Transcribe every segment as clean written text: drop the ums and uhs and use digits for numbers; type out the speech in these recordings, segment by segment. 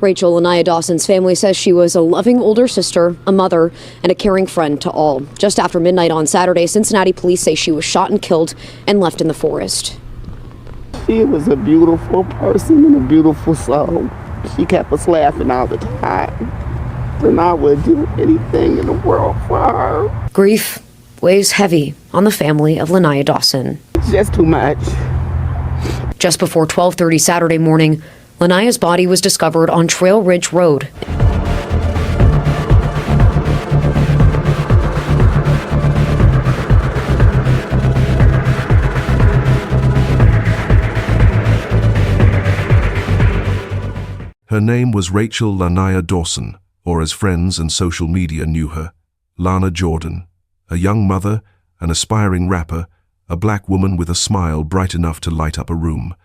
Rachel Lanaya Dawson's family says she was a loving older sister, a mother, and a caring friend to all. Just after midnight on Saturday, Cincinnati police say she was shot and killed and left in the forest. She was a beautiful person and a beautiful soul. She kept us laughing all the time. And I would do anything in the world for her. Grief weighs heavy on the family of Lanaya Dawson. It's just too much. Just before 12:30 Saturday morning, Lanaya's body was discovered on Trail Ridge Road. Her name was Rachel Lanaya Dawson, or as friends and social media knew her, Lana Jordan, a young mother, an aspiring rapper, a black woman with a smile bright enough to light up a room.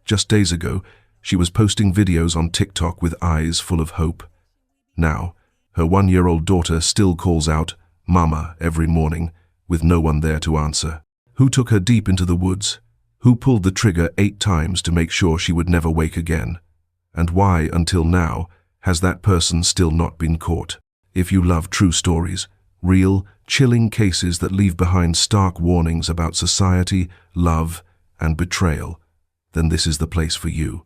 Just days ago, she was posting videos on TikTok with eyes full of hope. Now, her 1-year-old daughter still calls out, "Mama," every morning, with no one there to answer. Who took her deep into the woods? Who pulled the trigger 8 times to make sure she would never wake again? And why, until now, has that person still not been caught? If you love true stories, real, chilling cases that leave behind stark warnings about society, love, and betrayal, then this is the place for you.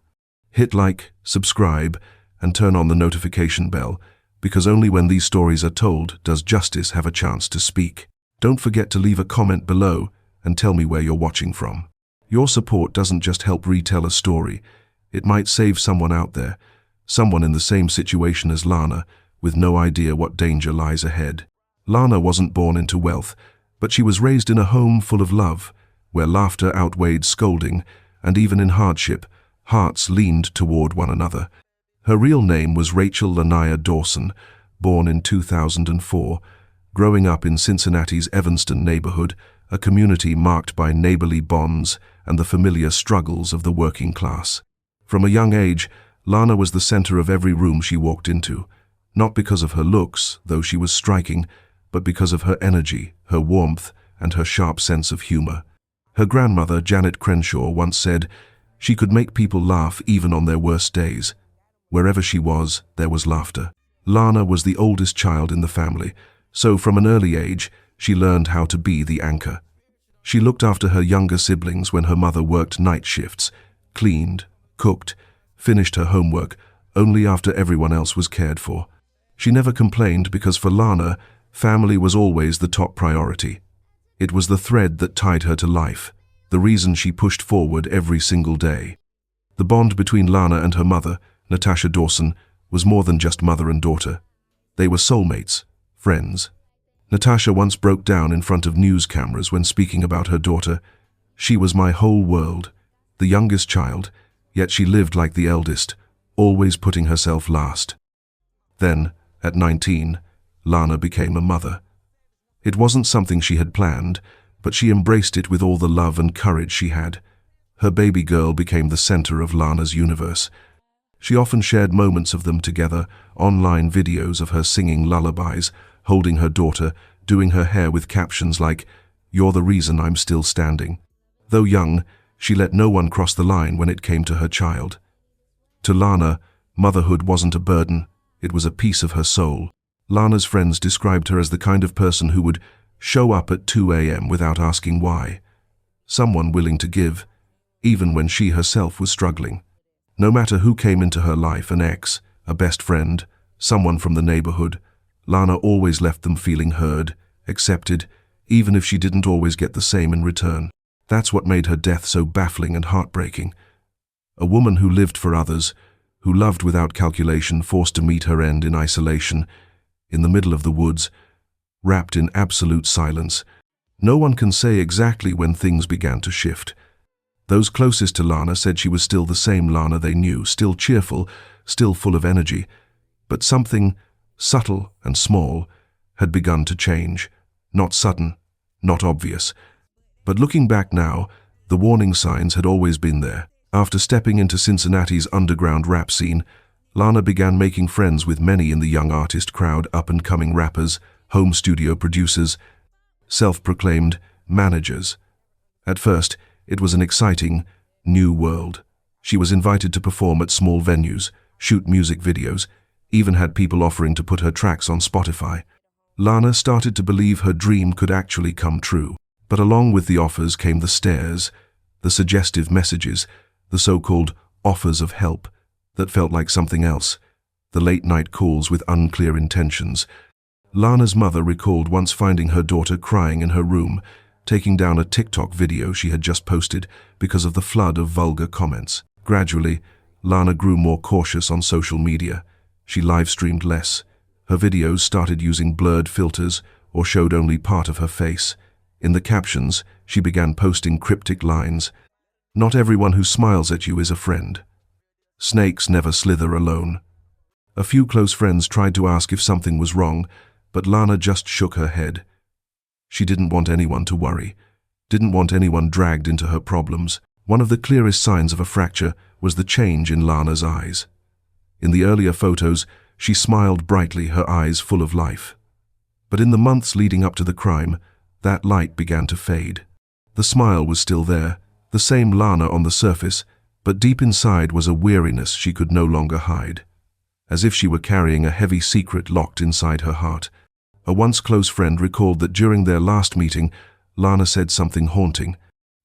Hit like, subscribe, and turn on the notification bell, because only when these stories are told does justice have a chance to speak. Don't forget to leave a comment below and tell me where you're watching from. Your support doesn't just help retell a story, it might save someone out there, someone in the same situation as Lana, with no idea what danger lies ahead. Lana wasn't born into wealth, but she was raised in a home full of love, where laughter outweighed scolding, and even in hardship, hearts leaned toward one another. Her real name was Rachel Lanaya Dawson, born in 2004, growing up in Cincinnati's Evanston neighborhood, a community marked by neighborly bonds and the familiar struggles of the working class. From a young age, Lana was the center of every room she walked into, not because of her looks, though she was striking, but because of her energy, her warmth, and her sharp sense of humor. Her grandmother, Janet Crenshaw, once said, "She could make people laugh even on their worst days." Wherever she was, there was laughter. Lana was the oldest child in the family, so from an early age, she learned how to be the anchor. She looked after her younger siblings when her mother worked night shifts, cleaned, cooked, finished her homework, only after everyone else was cared for. She never complained because for Lana, family was always the top priority. It was the thread that tied her to life, the reason she pushed forward every single day. The bond between Lana and her mother, Natasha Dawson, was more than just mother and daughter. They were soulmates, friends. Natasha once broke down in front of news cameras when speaking about her daughter. "She was my whole world, the youngest child, yet she lived like the eldest, always putting herself last." Then, at 19, Lana became a mother. It wasn't something she had planned, but she embraced it with all the love and courage she had. Her baby girl became the center of Lana's universe. She often shared moments of them together, online videos of her singing lullabies, holding her daughter, doing her hair with captions like, "You're the reason I'm still standing." Though young, she let no one cross the line when it came to her child. To Lana, motherhood wasn't a burden, it was a piece of her soul. Lana's friends described her as the kind of person who would show up at 2 a.m. without asking why. Someone willing to give, even when she herself was struggling. No matter who came into her life, an ex, a best friend, someone from the neighborhood, Lana always left them feeling heard, accepted, even if she didn't always get the same in return. That's what made her death so baffling and heartbreaking. A woman who lived for others, who loved without calculation, forced to meet her end in isolation, in the middle of the woods, wrapped in absolute silence. No one can say exactly when things began to shift. Those closest to Lana said she was still the same Lana they knew, still cheerful, still full of energy. But something, subtle and small, had begun to change. Not sudden, not obvious. But looking back now, the warning signs had always been there. After stepping into Cincinnati's underground rap scene, Lana began making friends with many in the young artist crowd, up-and-coming rappers, home studio producers, self-proclaimed managers. At first, it was an exciting, new world. She was invited to perform at small venues, shoot music videos, even had people offering to put her tracks on Spotify. Lana started to believe her dream could actually come true. But along with the offers came the stares, the suggestive messages, the so-called offers of help that felt like something else, the late-night calls with unclear intentions. Lana's mother recalled once finding her daughter crying in her room, taking down a TikTok video she had just posted because of the flood of vulgar comments. Gradually, Lana grew more cautious on social media. She live-streamed less. Her videos started using blurred filters or showed only part of her face. In the captions, she began posting cryptic lines. "Not everyone who smiles at you is a friend. Snakes never slither alone." A few close friends tried to ask if something was wrong, but Lana just shook her head. She didn't want anyone to worry, didn't want anyone dragged into her problems. One of the clearest signs of a fracture was the change in Lana's eyes. In the earlier photos, she smiled brightly, her eyes full of life. But in the months leading up to the crime, that light began to fade. The smile was still there, the same Lana on the surface, but deep inside was a weariness she could no longer hide. As if she were carrying a heavy secret locked inside her heart. A once close friend recalled that during their last meeting, Lana said something haunting.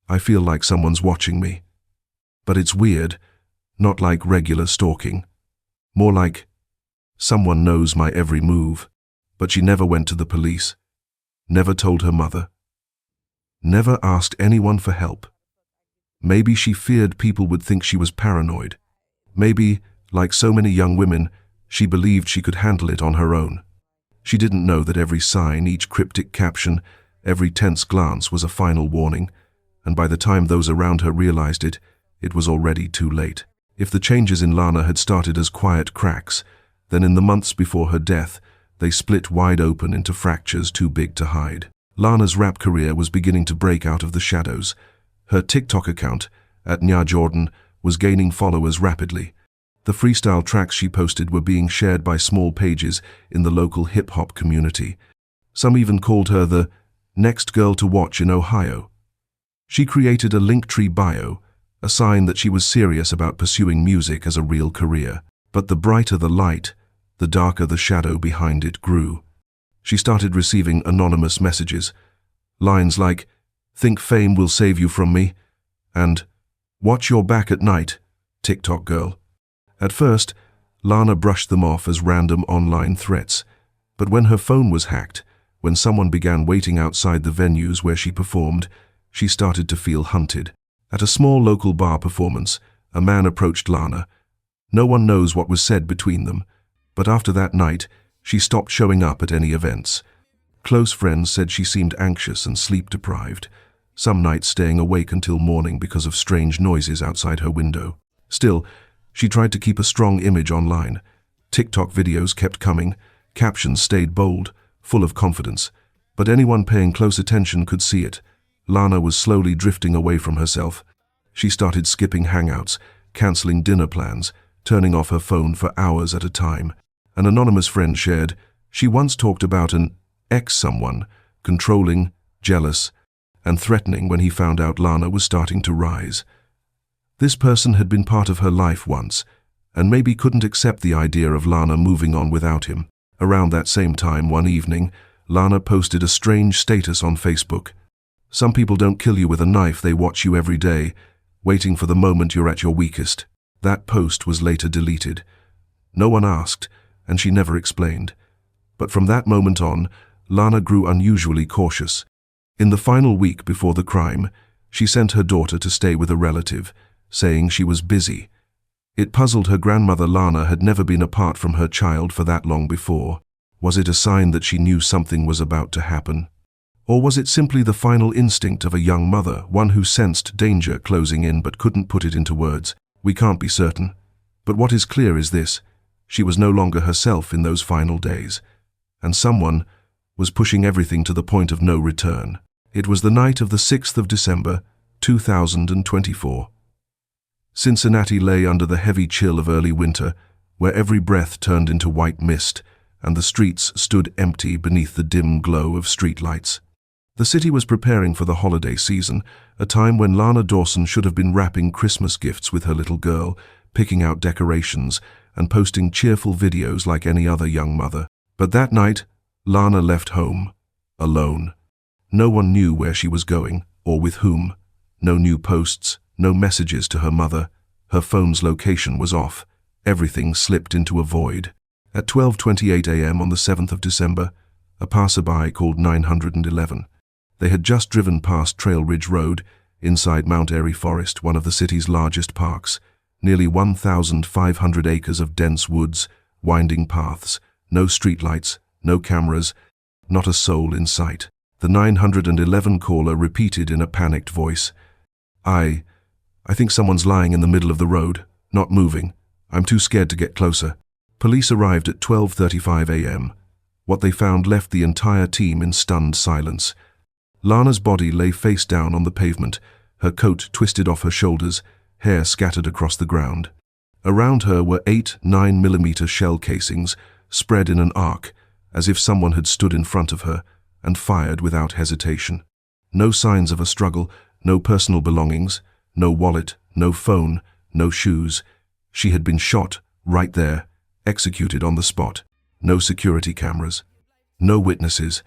"I feel like someone's watching me. But it's weird, not like regular stalking. More like someone knows my every move." But she never went to the police, never told her mother, never asked anyone for help. Maybe she feared people would think she was paranoid. Maybe, like so many young women, she believed she could handle it on her own. She didn't know that every sign, each cryptic caption, every tense glance was a final warning, and by the time those around her realized it, it was already too late. If the changes in Lana had started as quiet cracks, then in the months before her death, they split wide open into fractures too big to hide. Lana's rap career was beginning to break out of the shadows. Her TikTok account, @NyaJordan, was gaining followers rapidly. The freestyle tracks she posted were being shared by small pages in the local hip-hop community. Some even called her the next girl to watch in Ohio. She created a Linktree bio, a sign that she was serious about pursuing music as a real career. But the brighter the light, the darker the shadow behind it grew. She started receiving anonymous messages. Lines like, "Think fame will save you from me," and "Watch your back at night, TikTok girl." At first, Lana brushed them off as random online threats. But when her phone was hacked, when someone began waiting outside the venues where she performed, she started to feel hunted. At a small local bar performance, a man approached Lana. No one knows what was said between them, but after that night, she stopped showing up at any events. Close friends said she seemed anxious and sleep-deprived, some nights staying awake until morning because of strange noises outside her window. Still, she tried to keep a strong image online. TikTok videos kept coming, captions stayed bold, full of confidence, but anyone paying close attention could see it. Lana was slowly drifting away from herself. She started skipping hangouts, canceling dinner plans, turning off her phone for hours at a time. An anonymous friend shared, she once talked about an ex-someone, controlling, jealous, and threatening when he found out Lana was starting to rise. This person had been part of her life once, and maybe couldn't accept the idea of Lana moving on without him. Around that same time, one evening, Lana posted a strange status on Facebook. "Some people don't kill you with a knife, they watch you every day, waiting for the moment you're at your weakest." That post was later deleted. No one asked, and she never explained. But from that moment on, Lana grew unusually cautious. In the final week before the crime, she sent her daughter to stay with a relative, saying she was busy. It puzzled her grandmother. Lana had never been apart from her child for that long before. Was it a sign that she knew something was about to happen? Or was it simply the final instinct of a young mother, one who sensed danger closing in but couldn't put it into words? We can't be certain. But what is clear is this: she was no longer herself in those final days, and someone was pushing everything to the point of no return. It was the night of the 6th of December, 2024. Cincinnati lay under the heavy chill of early winter, where every breath turned into white mist, and the streets stood empty beneath the dim glow of streetlights. The city was preparing for the holiday season, a time when Lana Dawson should have been wrapping Christmas gifts with her little girl, picking out decorations, and posting cheerful videos like any other young mother. But that night, Lana left home, alone. No one knew where she was going, or with whom. No new posts, no messages to her mother. Her phone's location was off. Everything slipped into a void. At 12:28 a.m. on the 7th of December, a passerby called 911. They had just driven past Trail Ridge Road, inside Mount Airy Forest, one of the city's largest parks. Nearly 1,500 acres of dense woods, winding paths, no streetlights, no cameras, not a soul in sight. The 911 caller repeated in a panicked voice, I think someone's lying in the middle of the road, not moving. I'm too scared to get closer." Police arrived at 12:35 a.m. What they found left the entire team in stunned silence. Lana's body lay face down on the pavement, her coat twisted off her shoulders, hair scattered across the ground. Around her were 8 9mm shell casings, spread in an arc, as if someone had stood in front of her and fired without hesitation. No signs of a struggle, no personal belongings, no wallet, no phone, no shoes. She had been shot right there, executed on the spot. No security cameras, no witnesses,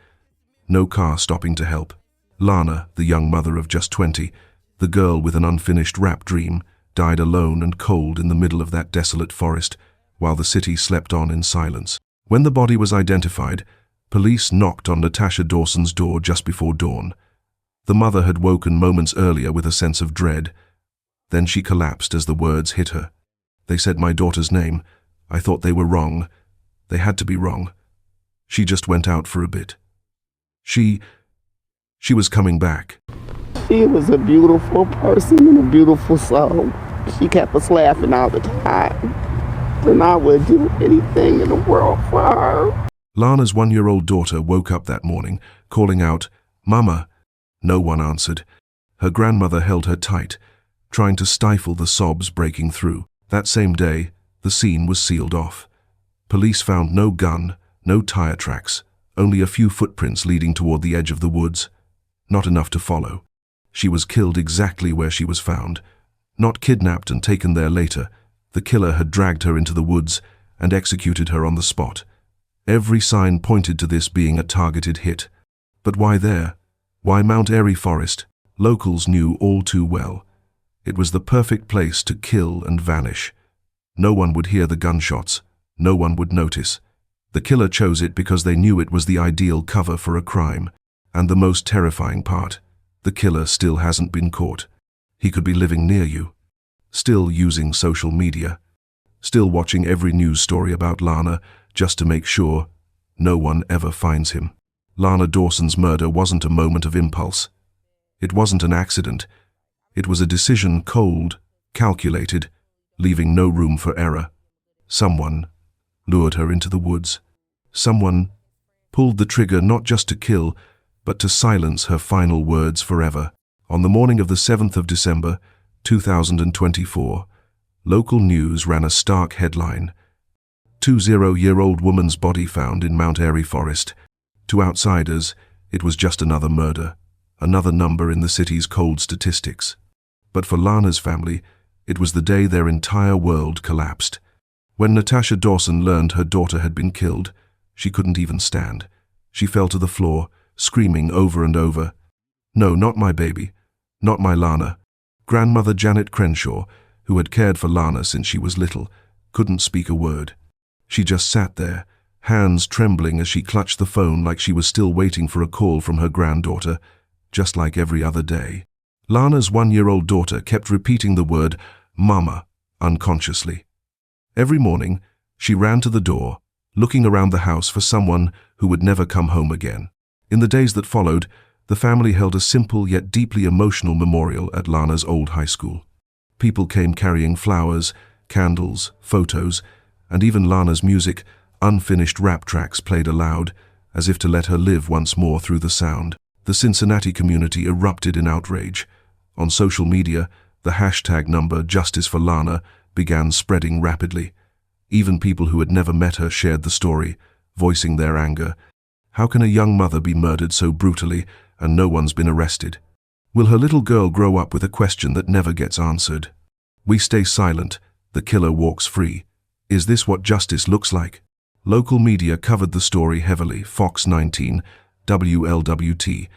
no car stopping to help. Lana, the young mother of just 20, the girl with an unfinished rap dream, died alone and cold in the middle of that desolate forest, while the city slept on in silence. When the body was identified, police knocked on Natasha Dawson's door just before dawn. The mother had woken moments earlier with a sense of dread. Then she collapsed as the words hit her. "They said my daughter's name. I thought they were wrong. They had to be wrong. She just went out for a bit. She was coming back." She was a beautiful person and a beautiful soul. She kept us laughing all the time. And I would do anything in the world for her. Lana's 1-year-old daughter woke up that morning, calling out, "Mama." No one answered. Her grandmother held her tight, trying to stifle the sobs breaking through. That same day, the scene was sealed off. Police found no gun, no tire tracks, only a few footprints leading toward the edge of the woods. Not enough to follow. She was killed exactly where she was found. Not kidnapped and taken there later. The killer had dragged her into the woods and executed her on the spot. Every sign pointed to this being a targeted hit. But why there? Why Mount Airy Forest? Locals knew all too well. It was the perfect place to kill and vanish. No one would hear the gunshots. No one would notice. The killer chose it because they knew it was the ideal cover for a crime. And the most terrifying part, the killer still hasn't been caught. He could be living near you, still using social media, still watching every news story about Lana just to make sure no one ever finds him. Lana Dawson's murder wasn't a moment of impulse. It wasn't an accident. It was a decision, cold, calculated, leaving no room for error. Someone lured her into the woods. Someone pulled the trigger not just to kill, but to silence her final words forever. On the morning of the 7th of December, 2024, local news ran a stark headline. 20-year-old woman's body found in Mount Airy Forest. To outsiders, it was just another murder, another number in the city's cold statistics. But for Lana's family, it was the day their entire world collapsed. When Natasha Dawson learned her daughter had been killed, she couldn't even stand. She fell to the floor, screaming over and over, "No, not my baby. Not my Lana." Grandmother Janet Crenshaw, who had cared for Lana since she was little, couldn't speak a word. She just sat there, hands trembling as she clutched the phone like she was still waiting for a call from her granddaughter, just like every other day. Lana's 1-year-old daughter kept repeating the word "Mama" unconsciously. Every morning, she ran to the door, looking around the house for someone who would never come home again. In the days that followed, the family held a simple yet deeply emotional memorial at Lana's old high school. People came carrying flowers, candles, photos, and even Lana's music, unfinished rap tracks played aloud, as if to let her live once more through the sound. The Cincinnati community erupted in outrage. On social media, the hashtag number Justice for Lana began spreading rapidly. Even people who had never met her shared the story, voicing their anger. How can a young mother be murdered so brutally and no one's been arrested? Will her little girl grow up with a question that never gets answered? We stay silent. The killer walks free. Is this what justice looks like? Local media covered the story heavily. Fox 19, WLWT,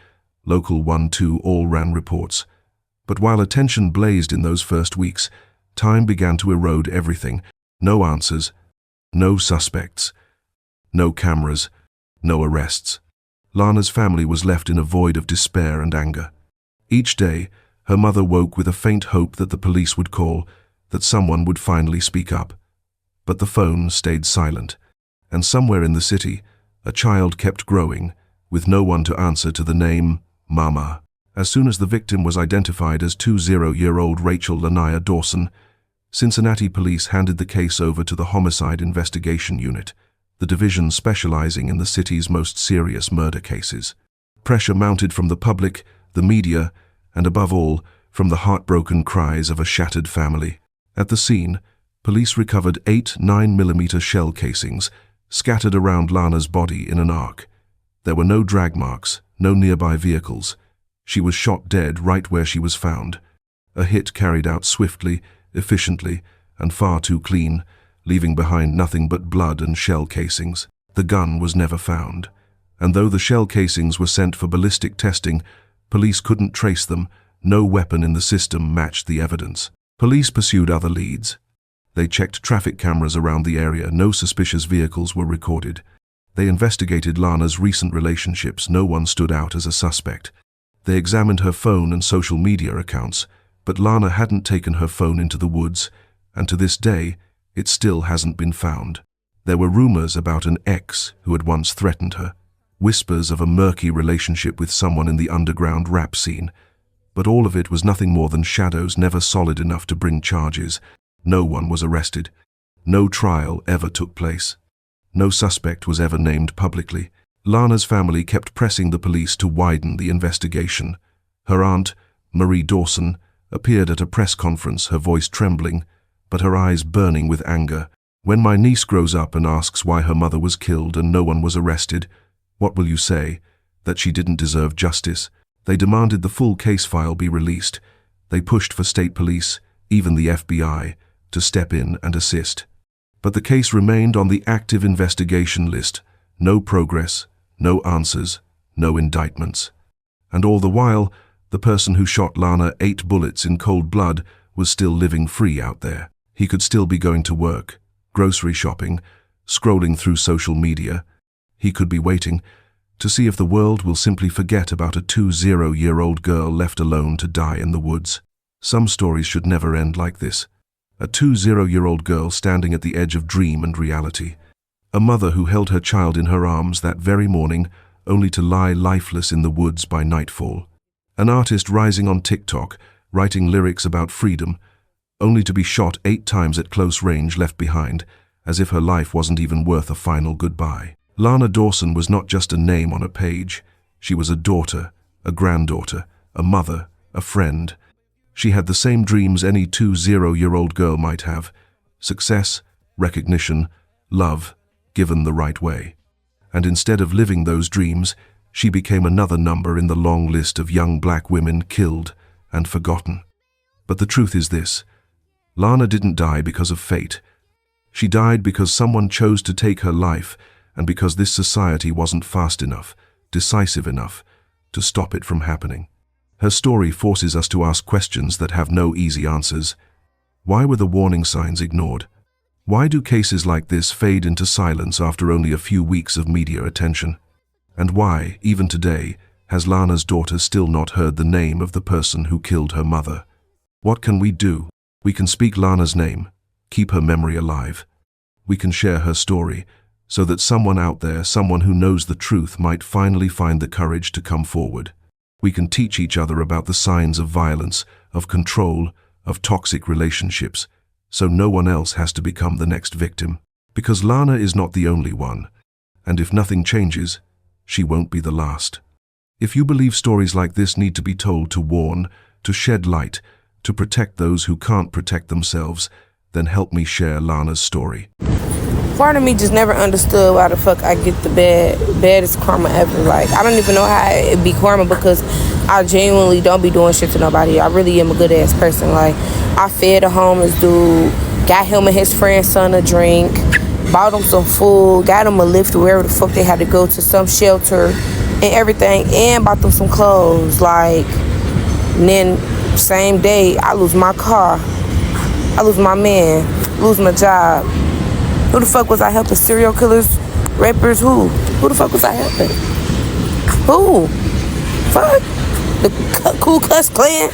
Local 1-2 all ran reports. But while attention blazed in those first weeks, time began to erode everything. No answers, no suspects, no cameras, no arrests. Lana's family was left in a void of despair and anger. Each day, her mother woke with a faint hope that the police would call, that someone would finally speak up. But the phone stayed silent, and somewhere in the city, a child kept growing, with no one to answer to the name Mama. As soon as the victim was identified as 20-year-old Rachel Lania Dawson, Cincinnati police handed the case over to the Homicide Investigation Unit, the division specializing in the city's most serious murder cases. Pressure mounted from the public, the media, and above all, from the heartbroken cries of a shattered family. At the scene, police recovered 8 9mm shell casings scattered around Lana's body in an arc. There were no drag marks, no nearby vehicles. She was shot dead right where she was found. A hit carried out swiftly, efficiently, and far too clean, leaving behind nothing but blood and shell casings. The gun was never found, and though the shell casings were sent for ballistic testing, police couldn't trace them. No weapon in the system matched the evidence. Police pursued other leads. They checked traffic cameras around the area. No suspicious vehicles were recorded. They investigated Lana's recent relationships. No one stood out as a suspect. They examined her phone and social media accounts, but Lana hadn't taken her phone into the woods, and to this day, it still hasn't been found. There were rumors about an ex who had once threatened her, whispers of a murky relationship with someone in the underground rap scene, but all of it was nothing more than shadows, never solid enough to bring charges. No one was arrested. No trial ever took place. No suspect was ever named publicly. Lana's family kept pressing the police to widen the investigation. Her aunt, Marie Dawson, appeared at a press conference, her voice trembling, but her eyes burning with anger. When my niece grows up and asks why her mother was killed and no one was arrested, what will you say? That she didn't deserve justice? They demanded the full case file be released. They pushed for state police, even the FBI, to step in and assist. But the case remained on the active investigation list. No progress, no answers, no indictments. And all the while, the person who shot Lana 8 bullets in cold blood was still living free out there. He could still be going to work, grocery shopping, scrolling through social media. He could be waiting to see if the world will simply forget about a 20-year-old girl left alone to die in the woods. Some stories should never end like this. A 20-year-old girl standing at the edge of dream and reality. A mother who held her child in her arms that very morning, only to lie lifeless in the woods by nightfall. An artist rising on TikTok, writing lyrics about freedom, only to be shot 8 times at close range, left behind, as if her life wasn't even worth a final goodbye. Lana Dawson was not just a name on a page. She was a daughter, a granddaughter, a mother, a friend. She had the same dreams any 20-year-old girl might have. Success, recognition, love, given the right way. And instead of living those dreams, she became another number in the long list of young black women killed and forgotten. But the truth is this: Lana didn't die because of fate. She died because someone chose to take her life, and because this society wasn't fast enough, decisive enough, to stop it from happening. Her story forces us to ask questions that have no easy answers. Why were the warning signs ignored? Why do cases like this fade into silence after only a few weeks of media attention? And why, even today, has Lana's daughter still not heard the name of the person who killed her mother? What can we do? We can speak Lana's name, keep her memory alive. We can share her story, so that someone out there, someone who knows the truth, might finally find the courage to come forward. We can teach each other about the signs of violence, of control, of toxic relationships, so no one else has to become the next victim. Because Lana is not the only one, and if nothing changes, she won't be the last. If you believe stories like this need to be told to warn, to shed light, to protect those who can't protect themselves, then help me share Lana's story. Part of me just never understood why the fuck I get the baddest karma ever. Like, I don't even know how it be karma, because I genuinely don't be doing shit to nobody. I really am a good ass person. Like, I fed a homeless dude. got him and his friend's son a drink, bought them some food, got them a lift to wherever the fuck they had to go, to some shelter and everything, and bought them some clothes. Like, and then same day, I lose my car, I lose my man, lose my job. Who the fuck was I helping? Serial killers, rappers, who? Who the fuck was I helping? Who? Fuck? The Ku Klux Klan?